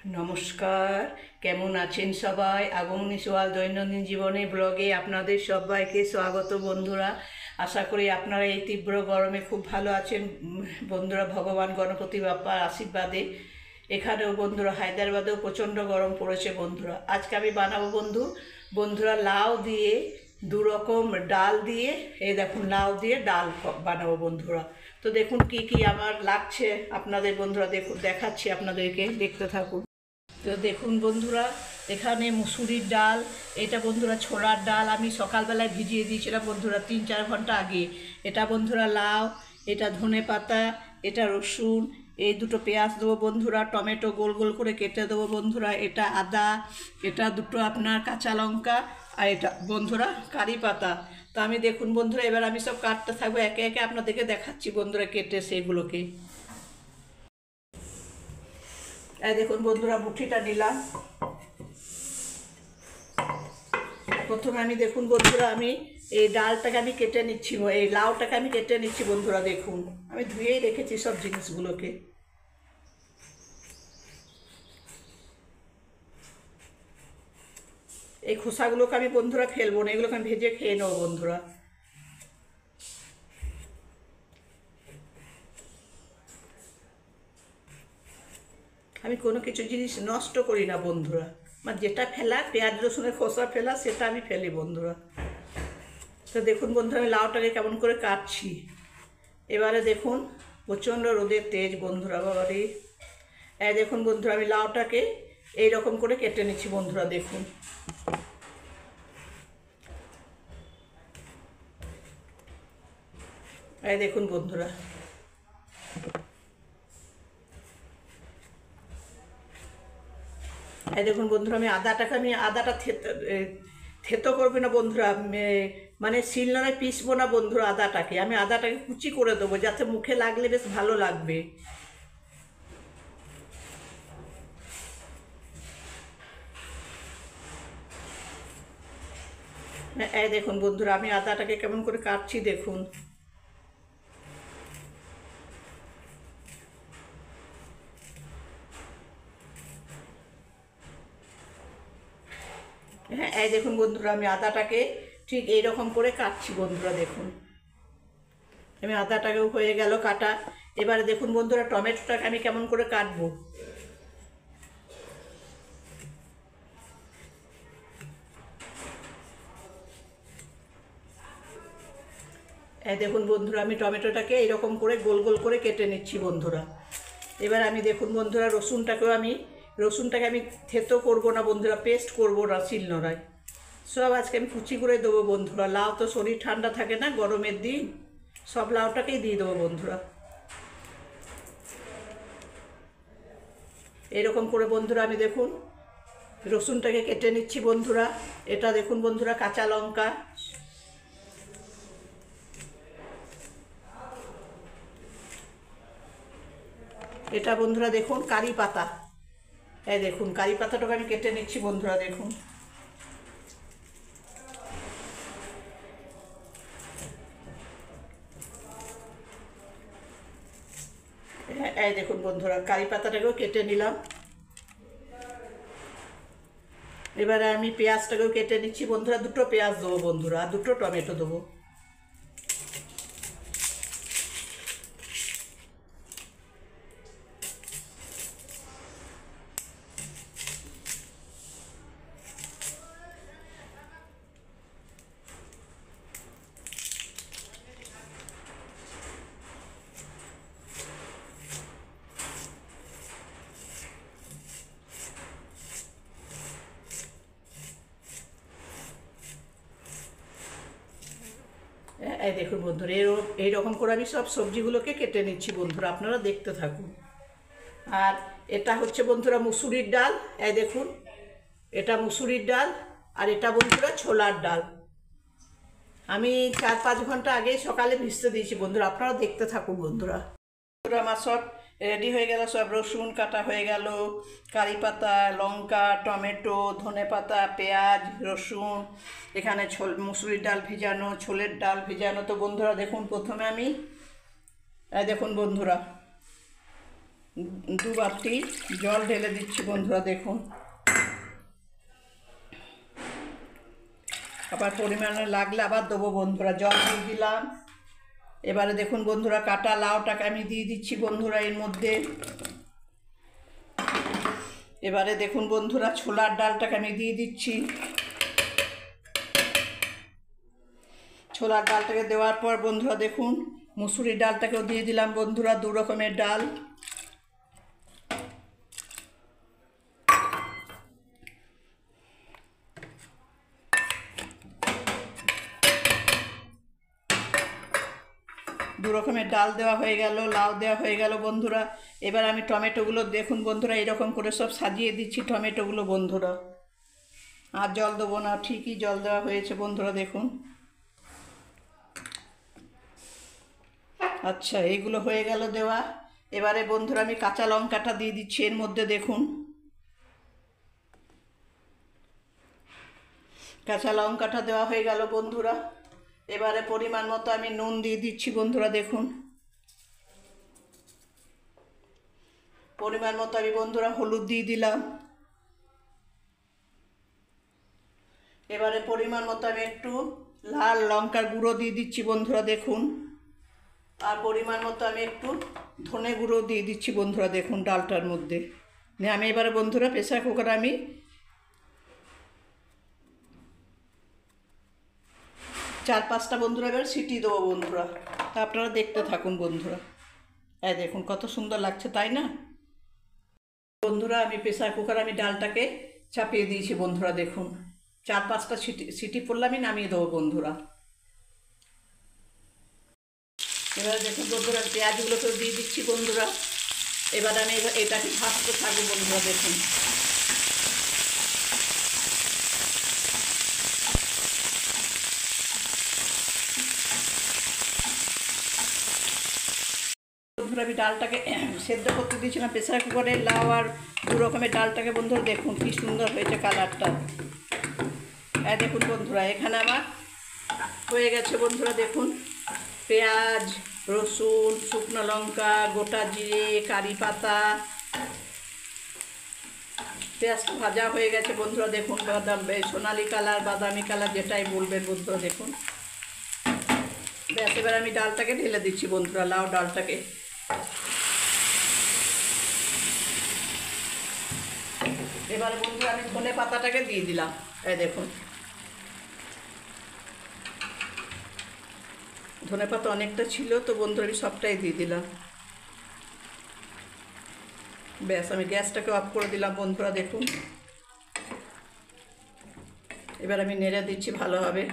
নমস্কার, কেমন আছেন সবাই? আগমনী সোয়াল দৈনন্দিন জীবনে ব্লগে আপনাদের সবাইকে স্বাগত বন্ধুরা। আশা করি আপনারা এই তীব্র গরমে খুব ভালো আছেন বন্ধুরা। ভগবান গণপতি বাপ্পার আশীর্বাদে এখানেও বন্ধুরা হায়দ্রাবাদেও প্রচণ্ড গরম পড়েছে বন্ধুরা। আজকে আমি বানাবো বন্ধুরা লাউ দিয়ে দু রকম ডাল দিয়ে, এই দেখুন লাউ দিয়ে ডাল বানাবো বন্ধুরা। তো দেখুন কি কি আমার লাগছে আপনাদের বন্ধুরা, দেখুন দেখাচ্ছি আপনাদেরকে, দেখতে থাকুন। তো দেখুন বন্ধুরা, এখানে মুসুরির ডাল, এটা বন্ধুরা ছোলার ডাল আমি সকালবেলায় ভিজিয়ে দিয়েছিলাম বন্ধুরা 3-4 ঘন্টা আগে। এটা বন্ধুরা লাউ, এটা ধনে পাতা, এটা রসুন, এই দুটো পেঁয়াজ দেবো বন্ধুরা, টমেটো গোল গোল করে কেটে দেবো বন্ধুরা, এটা আদা, এটা দুটো আপনার কাঁচা লঙ্কা, আর এটা বন্ধুরা কারি পাতা। তো আমি দেখুন বন্ধুরা, এবার আমি সব কাটতে থাকবো একে একে, আপনাদেরকে দেখাচ্ছি বন্ধুরা কেটে সেগুলোকে। এই দেখুন বন্ধুরা মুঠিটা নিলাম। প্রথমে আমি দেখুন বন্ধুরা, আমি এই ডালটাকে আমি কেটে নিচ্ছি, এই লাউটাকে আমি কেটে নিচ্ছি বন্ধুরা। দেখুন আমি ধুয়েই রেখেছি সব জিনিসগুলোকে। এই খোসাগুলোকে আমি বন্ধুরা ফেলবো না, এগুলোকে আমি ভেজে খেয়ে নেবো বন্ধুরা। আমি কোনো কিছু জিনিস নষ্ট করি না বন্ধুরা, মানে যেটা ফেলা, পেঁয়াজ রসুনের খোসা ফেলা, সেটা আমি ফেলি বন্ধুরা। তো দেখুন বন্ধুরা, আমি লাউটাকে কেমন করে কাটছি। এবারে দেখুন প্রচণ্ড রোদের তেজ বন্ধুরা, বাবারে। দেখুন বন্ধুরা, আমি লাউটাকে এইরকম করে কেটে নিচ্ছি বন্ধুরা। দেখুন দেখুন বন্ধুরা, দেখুন বন্ধুরা, আমি আদাটা থেতো করবে না বন্ধুরা, মানে শিলনোড়ায় পিসবো না বন্ধুরা। আমি আদাটাকে কুচি করে দেবো, যাতে মুখে লাগলে বেশ ভালো লাগবে। দেখুন বন্ধুরা, আমি আদাটাকে কেমন করে কাটছি দেখুন। এই দেখুন বন্ধুরা, আমি আদাটাকে ঠিক এইরকম করে কাটছি বন্ধুরা। দেখুন আমি আদাটাকেও হয়ে গেল কাটা। এবারে দেখুন বন্ধুরা, টমেটোটাকে আমি কেমন করে কাটবো। দেখুন বন্ধুরা, আমি টমেটোটাকে এইরকম করে গোল গোল করে কেটে নিচ্ছি বন্ধুরা। এবার আমি দেখুন বন্ধুরা, রসুনটাকে আমি থেতো করবো না বন্ধুরা, পেস্ট করবো না শিলনোড়ায়, সব আজকে আমি কুচি করে দেবো বন্ধুরা। লাউ তো শরীর ঠান্ডা থাকে না গরমের দিন, সব লাউটাকেই দিয়ে দেবো বন্ধুরা। এরকম করে বন্ধুরা আমি দেখুন রসুনটাকে কেটে নিচ্ছি বন্ধুরা। এটা দেখুন বন্ধুরা কাঁচা লঙ্কা, এটা বন্ধুরা দেখুন কারি পাতা। দেখুন কারি পাতাটাকে আমি কেটে নিচ্ছি বন্ধুরা। দেখুন দেখুন বন্ধুরা, কারি পাতাটাকেও কেটে নিলাম। এবারে আমি পেঁয়াজটাকেও কেটে নিচ্ছি বন্ধুরা, দুটো পেঁয়াজ দেবো বন্ধুরা, আর দুটো টমেটো দেবো। দেখুন বন্ধুরা, এইরকম করে আমি সব সবজিগুলোকে কেটে নিচ্ছি বন্ধুরা, আপনারা দেখতে থাকুন। আর এটা হচ্ছে বন্ধুরা মুসুরির ডাল, দেখুন এটা মুসুরির ডাল, আর এটা বন্ধুরা ছোলার ডাল। আমি 4-5 ঘন্টা আগে সকালে ভিজতে দিয়েছি বন্ধুরা, আপনারা দেখতে থাকুন বন্ধুরা। আমার সব রেডি হয়ে গেল, সব রসুন কাটা হয়ে গেল, কারি পাতা, লঙ্কা, টমেটো, ধনে পাতা, পেঁয়াজ, রসুন, এখানে মুসুরির ডাল ভিজানো, ছোলের ডাল ভিজানো। তো বন্ধুরা দেখুন, প্রথমে আমি দেখুন বন্ধুরা, 2 বাটি জল ঢেলে দিচ্ছি বন্ধুরা দেখুন। আবার পরিমাণে লাগলে আবার দেবো বন্ধুরা। জল দিয়ে দিলাম। এবারে দেখুন বন্ধুরা কাটা লাউটাকে আমি দিয়ে দিচ্ছি বন্ধুরা এর মধ্যে। এবারে দেখুন বন্ধুরা ছোলার ডালটাকে আমি দিয়ে দিচ্ছি। ছোলার ডালটাকে দেওয়ার পর বন্ধুরা দেখুন মুসুরির ডালটাকেও দিয়ে দিলাম বন্ধুরা। 2 রকমের ডাল। দু রকমের ডাল দেওয়া হয়ে গেল, লাউ দেওয়া হয়ে গেল বন্ধুরা। এবার আমি টমেটোগুলো দেখুন বন্ধুরা এরকম করে সব সাজিয়ে দিচ্ছি টমেটোগুলো বন্ধুরা। আর জল দেবো না, ঠিকই জল দেওয়া হয়েছে বন্ধুরা দেখুন। আচ্ছা এইগুলো হয়ে গেল দেওয়া। এবারে বন্ধুরা আমি কাঁচা লঙ্কাটা দিয়ে দিচ্ছি এর মধ্যে দেখুন। কাঁচা লঙ্কাটা দেওয়া হয়ে গেল বন্ধুরা। এবারে পরিমাণ মতো আমি নুন দিয়ে দিচ্ছি বন্ধুরা দেখুন। পরিমাণ মতো আমি বন্ধুরা হলুদ দিয়ে দিলাম। এবারে পরিমাণ মতো আমি একটু লাল লঙ্কার গুঁড়ো দিয়ে দিচ্ছি বন্ধুরা দেখুন। আর পরিমাণ মতো আমি একটু ধনে গুঁড়ো দিয়ে দিচ্ছি বন্ধুরা দেখুন ডালটার মধ্যে। আমি এবারে বন্ধুরা প্রেসার কুকারে আমি 4-5টা বন্ধুরা এবার সিটি দেবো বন্ধুরা। তা আপনারা দেখতে থাকুন বন্ধুরা। এই দেখুন কত সুন্দর লাগছে তাই না বন্ধুরা। আমি প্রেসার কুকারে আমি ডালটাকে চাপিয়ে দিয়েছি বন্ধুরা দেখুন। 4-5টা সিটি পড়লে আমি নামিয়ে দেবো বন্ধুরা। এবারে দেখুন বন্ধুরা পেঁয়াজগুলোকেও দিয়ে দিচ্ছি বন্ধুরা। এবার আমি এটাকে ভাজতে থাকবো বন্ধুরা দেখুন। বন্ধুরা আমি ডালটাকে সেদ্ধ করতে দিয়েছিলাম প্রেসার কুকারে। লাউ আর 2 রকমের ডালটাকে বন্ধুরা দেখুন কি সুন্দর হয়েছে কালারটা। এই দেখুন বন্ধুরা এখানে আমার হয়ে গেছে বন্ধুরা দেখুন। পেঁয়াজ, রসুন, শুকনো লঙ্কা, গোটা জিরে, কারি পাতা, পেঁয়াজটা ভাজা হয়ে গেছে বন্ধুরা দেখুন। সোনালি কালার বাদামি কালার যেটাই বলবেন বন্ধুরা দেখুন। ব্যাস এবার আমি ডালটাকে ঢেলে দিচ্ছি বন্ধুরা, লাউ ডালটাকে। এবার বন্ধুরা আমি ধনে পাতাটাকে দিয়ে দিলাম। এই দেখুন ধনে পাতা অনেকটা ছিল তো বন্ধুরা আমি সবটাই দিয়ে দিলাম। ব্যাস আমি গ্যাসটাকে অফ করে দিলাম বন্ধুরা দেখুন। এবার আমি নেড়ে দিচ্ছি ভালোভাবে।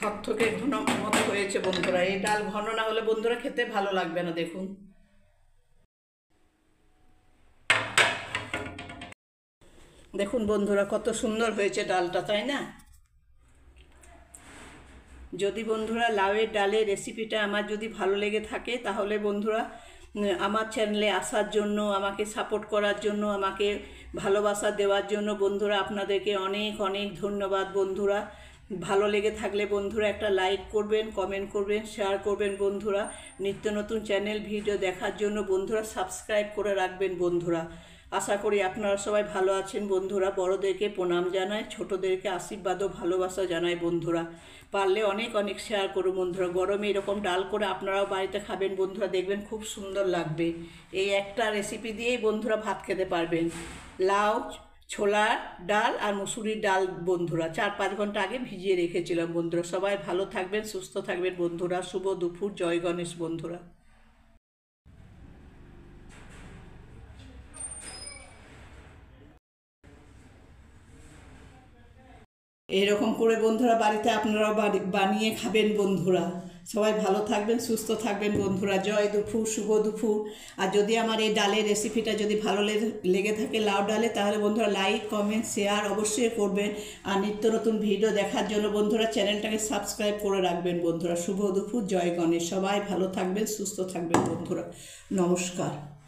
থকথকে ঘন মতো হয়েছে বন্ধুরা। এই ডাল ঘন না হলে বন্ধুরা খেতে ভালো লাগবে না দেখুন। দেখুন বন্ধুরা কত সুন্দর হয়েছে ডালটা তাই না। যদি বন্ধুরা লাউয়ের ডালের রেসিপিটা আমার যদি ভালো লেগে থাকে তাহলে বন্ধুরা আমার চ্যানেলে আসার জন্য, আমাকে সাপোর্ট করার জন্য, আমাকে ভালোবাসা দেওয়ার জন্য বন্ধুরা আপনাদেরকে অনেক অনেক ধন্যবাদ বন্ধুরা। ভালো লেগে থাকলে বন্ধুরা একটা লাইক করবেন, কমেন্ট করবেন, শেয়ার করবেন বন্ধুরা। নিত্য নতুন চ্যানেল ভিডিও দেখার জন্য বন্ধুরা সাবস্ক্রাইব করে রাখবেন বন্ধুরা। আশা করি আপনারা সবাই ভালো আছেন বন্ধুরা। বড়োদেরকে প্রণাম জানাই, ছোটোদেরকে আশীর্বাদ ও ভালোবাসা জানাই বন্ধুরা। পারলে অনেক অনেক শেয়ার করুন বন্ধুরা। গরমে এরকম ডাল করে আপনারাও বাড়িতে খাবেন বন্ধুরা, দেখবেন খুব সুন্দর লাগবে। এই একটা রেসিপি দিয়েই বন্ধুরা ভাত খেতে পারবেন। লাউ, ছোলার ডাল আর মুসুরির ডাল বন্ধুরা 4-5 ঘন্টা আগে ভিজিয়ে রেখেছিলাম বন্ধুরা। সবাই ভালো থাকবেন, সুস্থ থাকবেন বন্ধুরা। শুভ দুপুর, জয় গণেশ বন্ধুরা। এরকম করে বন্ধুরা বাড়িতে আপনারাও বানিয়ে খাবেন বন্ধুরা। সবাই ভালো থাকবেন, সুস্থ থাকবেন বন্ধুরা। জয় দুপুর, শুভ দুপুর। আর যদি আমার এই ডালের রেসিপিটা যদি ভালো লেগে থাকে, লাউ ডালে, তাহলে বন্ধুরা লাইক, কমেন্ট, শেয়ার অবশ্যই করবেন। আর নিত্য নতুন ভিডিও দেখার জন্য বন্ধুরা চ্যানেলটাকে সাবস্ক্রাইব করে রাখবেন বন্ধুরা। শুভ দুপুর, জয় গণেশ। সবাই ভালো থাকবেন, সুস্থ থাকবেন বন্ধুরা। নমস্কার।